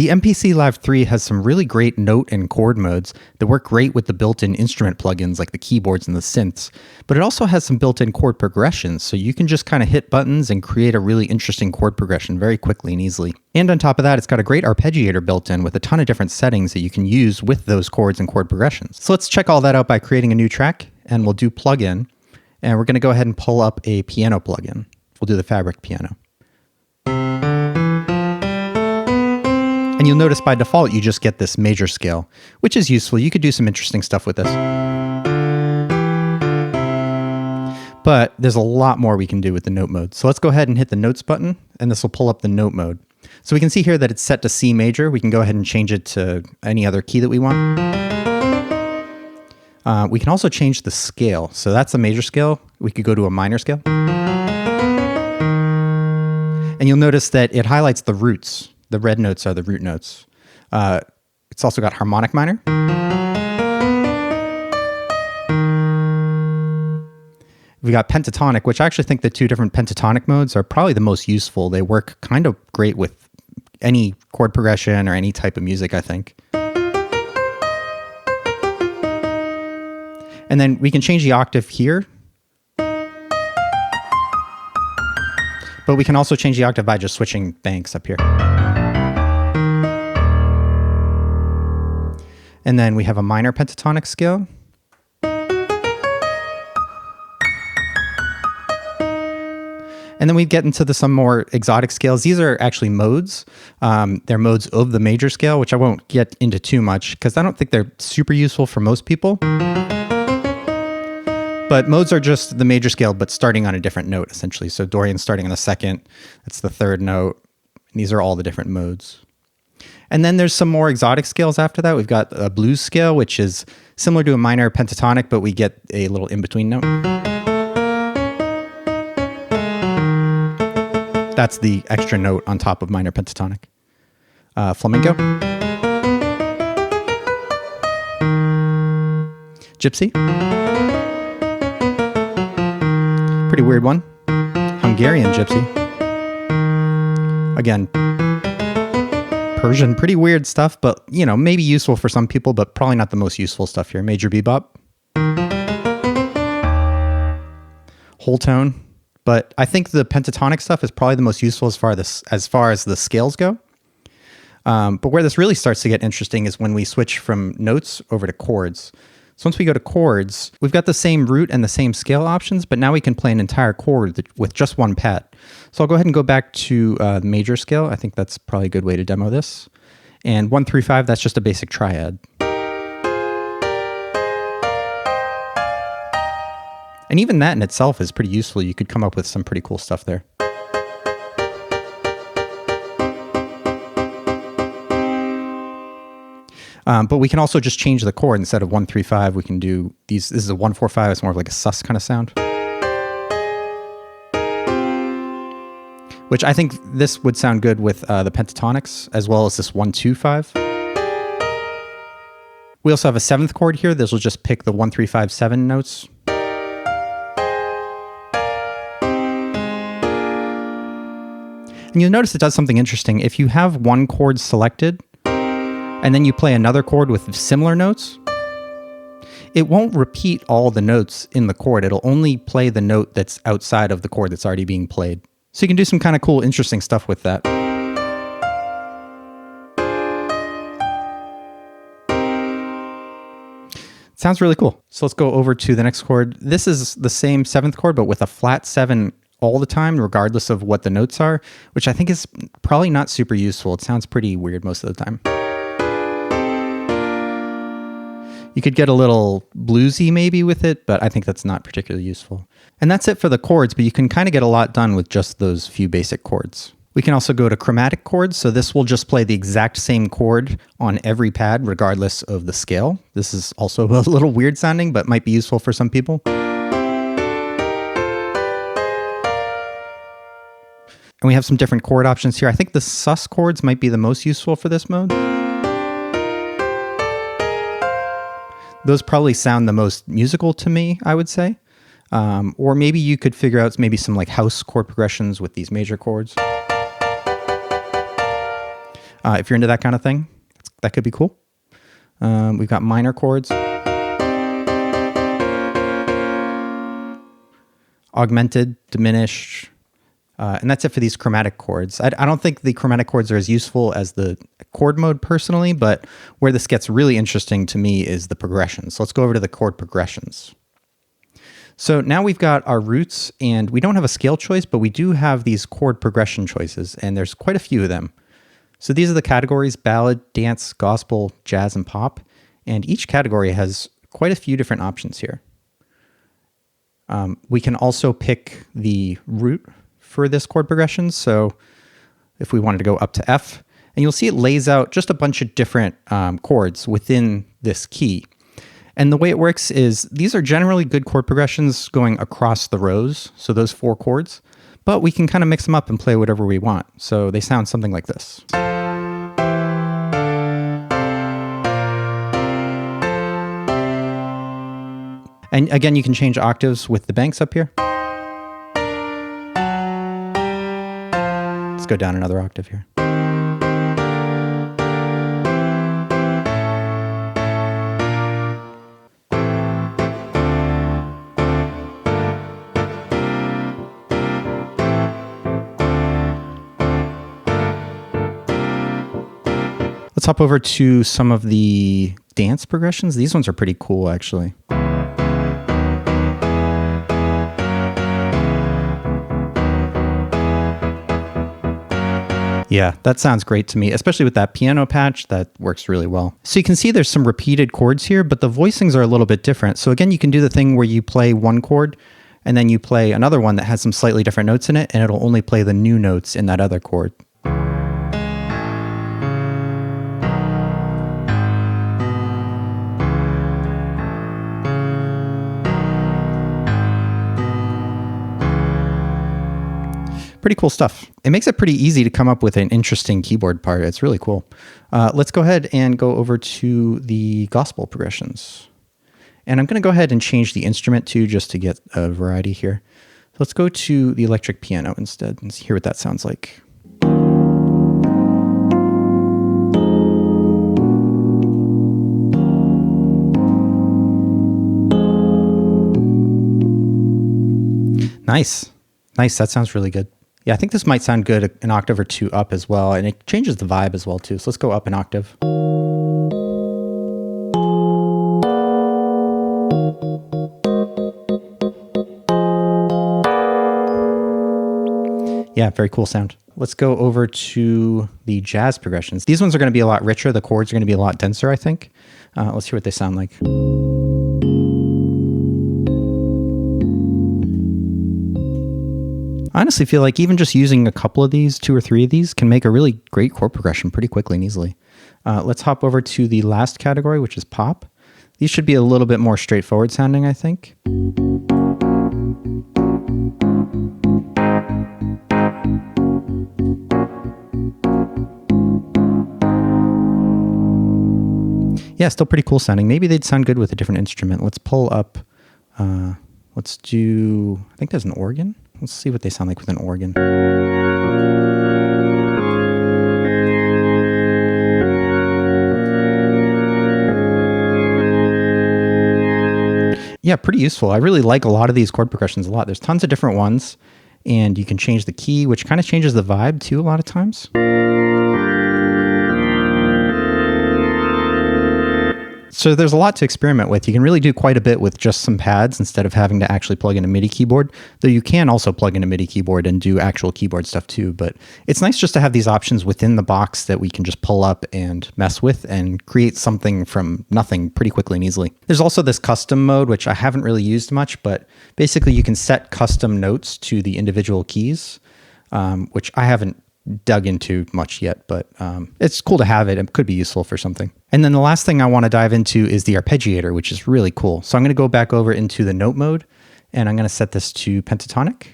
The MPC Live 3 has some really great note and chord modes that work great with the built-in instrument plugins like the keyboards and the synths, but it also has some built-in chord progressions, so you can just kind of hit buttons and create a really interesting chord progression very quickly and easily. And on top of that, it's got a great arpeggiator built in with a ton of different settings that you can use with those chords and chord progressions. So let's check all that out by creating a new track, and we'll do plugin, and we're going to go ahead and pull up a piano plugin. We'll do the Fabric piano. And you'll notice by default, you just get this major scale, which is useful. You could do some interesting stuff with this. But there's a lot more we can do with the note mode. So let's go ahead and hit the notes button, and this will pull up the note mode. So we can see here that it's set to C major. We can go ahead and change it to any other key that we want. We can also change the scale. So that's a major scale. We could go to a minor scale. And you'll notice that it highlights the roots. The red notes are the root notes. It's also got harmonic minor. We got pentatonic, which I actually think the two different pentatonic modes are probably the most useful. They work kind of great with any chord progression or any type of music, I think. And then we can change the octave here. But we can also change the octave by just switching banks up here. And then we have a minor pentatonic scale. And then we get into some more exotic scales. These are actually modes. They're modes of the major scale, which I won't get into too much because I don't think they're super useful for most people. But modes are just the major scale, but starting on a different note, essentially. So Dorian's starting on the second. That's the third note. And these are all the different modes. And then there's some more exotic scales after that. We've got a blues scale, which is similar to a minor pentatonic, but we get a little in-between note. That's the extra note on top of minor pentatonic. Flamenco. Gypsy. Pretty weird one. Hungarian gypsy. Again, Persian, pretty weird stuff, but you know, maybe useful for some people, but probably not the most useful stuff here. Major bebop. Whole tone. But I think the pentatonic stuff is probably the most useful as far as the scales go. But where this really starts to get interesting is when we switch from notes over to chords. So once we go to chords, we've got the same root and the same scale options, but now we can play an entire chord with just one pad. So I'll go ahead and go back to the major scale. I think that's probably a good way to demo this. And 1, 3, 5, that's just a basic triad. And even that in itself is pretty useful. You could come up with some pretty cool stuff there. But we can also just change the chord. Instead of 1, 3, 5, we can do these. This is a 1, 4, 5. It's more of like a sus kind of sound. Which I think this would sound good with the pentatonics, as well as this 1, 2, 5. We also have a 7th chord here. This will just pick the 1, 3, 5, 7 notes. And you'll notice it does something interesting. If you have one chord selected, and then you play another chord with similar notes, it won't repeat all the notes in the chord. It'll only play the note that's outside of the chord that's already being played. So you can do some kind of cool, interesting stuff with that. It sounds really cool. So let's go over to the next chord. This is the same 7th chord, but with a flat 7 all the time, regardless of what the notes are, which I think is probably not super useful. It sounds pretty weird most of the time. You could get a little bluesy maybe with it, but I think that's not particularly useful. And that's it for the chords, but you can kind of get a lot done with just those few basic chords. We can also go to chromatic chords, so this will just play the exact same chord on every pad, regardless of the scale. This is also a little weird sounding, but might be useful for some people. And we have some different chord options here. I think the sus chords might be the most useful for this mode. Those probably sound the most musical to me, I would say. Or maybe you could figure out maybe some like house chord progressions with these major chords. If you're into that kind of thing, that could be cool. We've got minor chords, augmented, diminished, and that's it for these chromatic chords. I don't think the chromatic chords are as useful as the chord mode personally, but where this gets really interesting to me is the progressions. So let's go over to the chord progressions. So now we've got our roots, and we don't have a scale choice, but we do have these chord progression choices, and there's quite a few of them. So these are the categories: ballad, dance, gospel, jazz, and pop. And each category has quite a few different options here. We can also pick the root for this chord progression. So if we wanted to go up to F, and you'll see it lays out just a bunch of different chords within this key. And the way it works is these are generally good chord progressions going across the rows, so those 4 chords, but we can kind of mix them up and play whatever we want. So they sound something like this. And again, you can change octaves with the banks up here. Let's go down another octave here. Let's hop over to some of the dance progressions. These ones are pretty cool, actually. Yeah, that sounds great to me, especially with that piano patch. That works really well. So you can see there's some repeated chords here, but the voicings are a little bit different. So again, you can do the thing where you play one chord and then you play another one that has some slightly different notes in it, and it'll only play the new notes in that other chord. Pretty cool stuff. It makes it pretty easy to come up with an interesting keyboard part. It's really cool. Let's go ahead and go over to the gospel progressions. And I'm going to go ahead and change the instrument too, just to get a variety here. So let's go to the electric piano instead and hear what that sounds like. Nice. Nice. That sounds really good. Yeah, I think this might sound good an octave or 2 up as well, and it changes the vibe as well too. So let's go up an octave. Yeah, very cool sound. Let's go over to the jazz progressions. These ones are going to be a lot richer. The chords are going to be a lot denser, I think. Let's hear what they sound like. I honestly feel like even just using a couple of these, 2 or 3 of these, can make a really great chord progression pretty quickly and easily. Let's hop over to the last category, which is pop. These should be a little bit more straightforward sounding, I think. Yeah, still pretty cool sounding. Maybe they'd sound good with a different instrument. Let's pull up, let's do, I think there's an organ. Let's see what they sound like with an organ. Yeah, pretty useful. I really like a lot of these chord progressions a lot. There's tons of different ones, and you can change the key, which kind of changes the vibe too a lot of times. So there's a lot to experiment with. You can really do quite a bit with just some pads instead of having to actually plug in a MIDI keyboard, though you can also plug in a MIDI keyboard and do actual keyboard stuff too. But it's nice just to have these options within the box that we can just pull up and mess with and create something from nothing pretty quickly and easily. There's also this custom mode, which I haven't really used much, but basically you can set custom notes to the individual keys, which I haven't dug into much yet, but it's cool to have it. It could be useful for something. And then the last thing I want to dive into is the arpeggiator, which is really cool. So I'm going to go back over into the note mode, and I'm going to set this to pentatonic.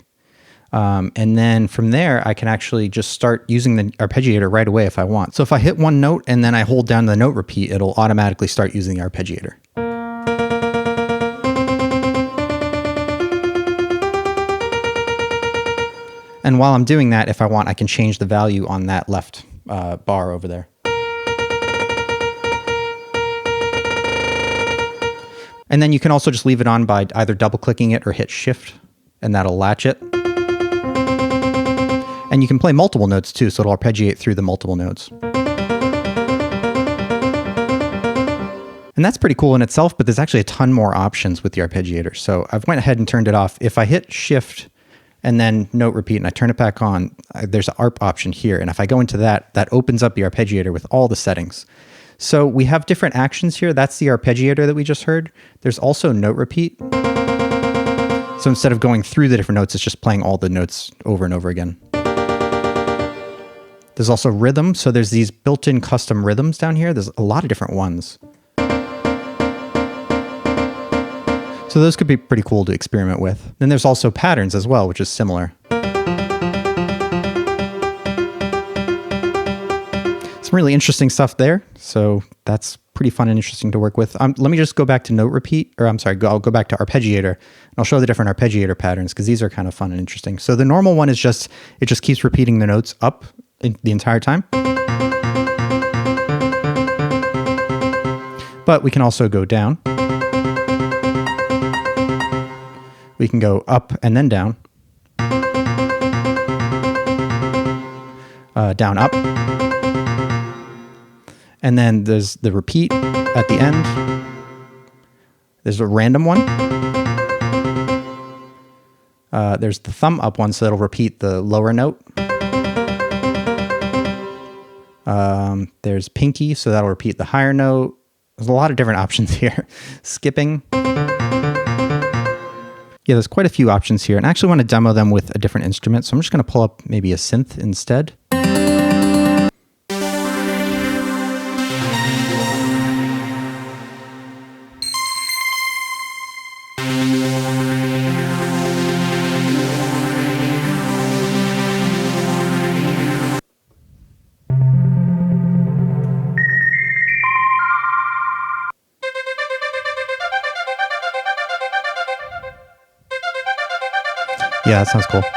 And then from there, I can actually just start using the arpeggiator right away if I want. So if I hit one note and then I hold down the note repeat, it'll automatically start using the arpeggiator. And while I'm doing that, if I want, I can change the value on that left bar over there. And then you can also just leave it on by either double clicking it or hit shift, and that'll latch it. And you can play multiple notes too, so it'll arpeggiate through the multiple notes. And that's pretty cool in itself, but there's actually a ton more options with the arpeggiator. So I've went ahead and turned it off. If I hit shift and then note repeat and I turn it back on, there's an ARP option here. And if I go into that, that opens up the arpeggiator with all the settings. So we have different actions here. That's the arpeggiator that we just heard. There's also note repeat. So instead of going through the different notes, it's just playing all the notes over and over again. There's also rhythm. So there's these built-in custom rhythms down here. There's a lot of different ones. So those could be pretty cool to experiment with. Then there's also patterns as well, which is similar. Some really interesting stuff there. So that's pretty fun and interesting to work with. Let me just go back to note repeat, or I'm sorry, I'll go back to arpeggiator, and I'll show the different arpeggiator patterns because these are kind of fun and interesting. So the normal one is just, it just keeps repeating the notes up the entire time. But we can also go down. We can go up and then down. Down, up. And then there's the repeat at the end. There's a random one. There's the thumb up one, so it'll repeat the lower note. There's pinky, so that'll repeat the higher note. There's a lot of different options here. Skipping. Yeah, there's quite a few options here, and I actually want to demo them with a different instrument, so I'm just going to pull up maybe a synth instead. Yeah, that sounds cool. So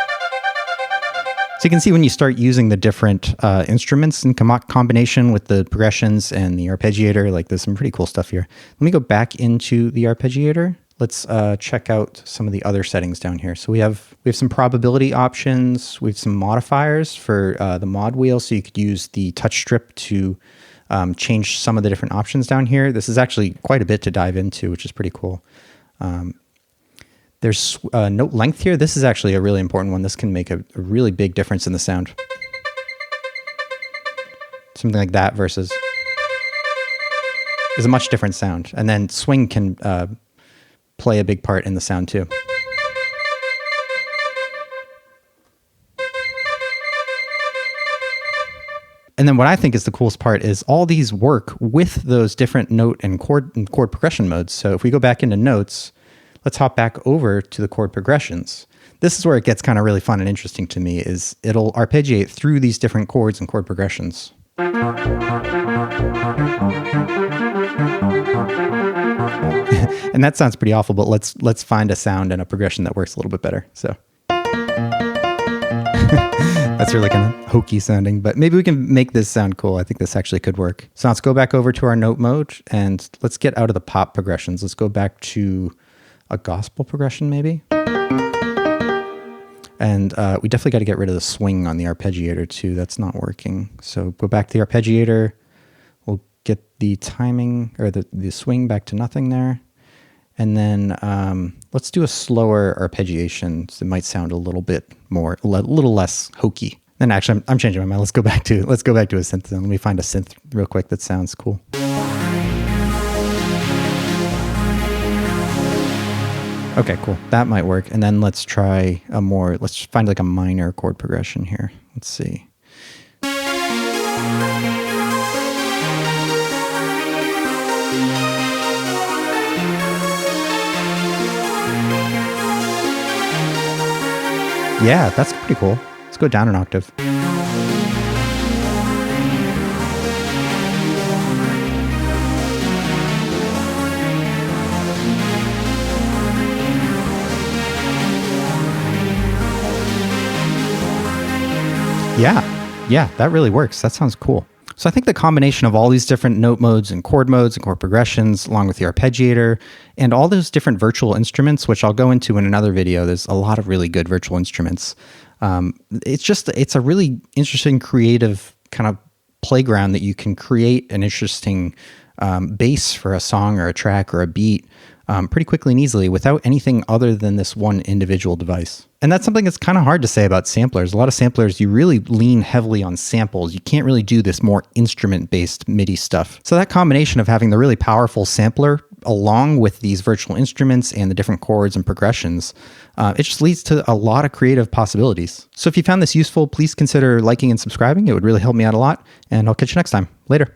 you can see when you start using the different instruments in combination with the progressions and the arpeggiator, like there's some pretty cool stuff here. Let me go back into the arpeggiator. Let's check out some of the other settings down here. So we have some probability options. We have some modifiers for the mod wheel. So you could use the touch strip to change some of the different options down here. This is actually quite a bit to dive into, which is pretty cool. There's note length here. This is actually a really important one. This can make a really big difference in the sound. Something like that versus is a much different sound. And then swing can play a big part in the sound too. And then what I think is the coolest part is all these work with those different note and chord progression modes. So if we go back into notes, let's hop back over to the chord progressions. This is where it gets kind of really fun and interesting to me, is it'll arpeggiate through these different chords and chord progressions. And that sounds pretty awful, but let's find a sound and a progression that works a little bit better. So that's really kind of hokey sounding, but maybe we can make this sound cool. I think this actually could work. So let's go back over to our note mode and let's get out of the pop progressions. Let's go back to a gospel progression maybe. And we definitely got to get rid of the swing on the arpeggiator too. That's not working. So go back to the arpeggiator. We'll get the timing or the swing back to nothing there. And then let's do a slower arpeggiation. So it might sound a little bit more, a little less hokey. Then actually, I'm changing my mind. Let's go back to a synth. Let me find a synth real quick that sounds cool. Okay, cool. That might work. And then let's try let's find like a minor chord progression here. Let's see. Yeah, that's pretty cool. Let's go down an octave. Yeah, Yeah, that really works. That sounds cool. So I think the combination of all these different note modes and chord progressions, along with the arpeggiator, and all those different virtual instruments, which I'll go into in another video, there's a lot of really good virtual instruments. It's a really interesting, creative kind of playground that you can create an interesting bass for a song or a track or a beat pretty quickly and easily without anything other than this one individual device. And that's something that's kind of hard to say about samplers. A lot of samplers, you really lean heavily on samples. You can't really do this more instrument-based MIDI stuff. So that combination of having the really powerful sampler along with these virtual instruments and the different chords and progressions, it just leads to a lot of creative possibilities. So if you found this useful, please consider liking and subscribing. It would really help me out a lot. And I'll catch you next time. Later.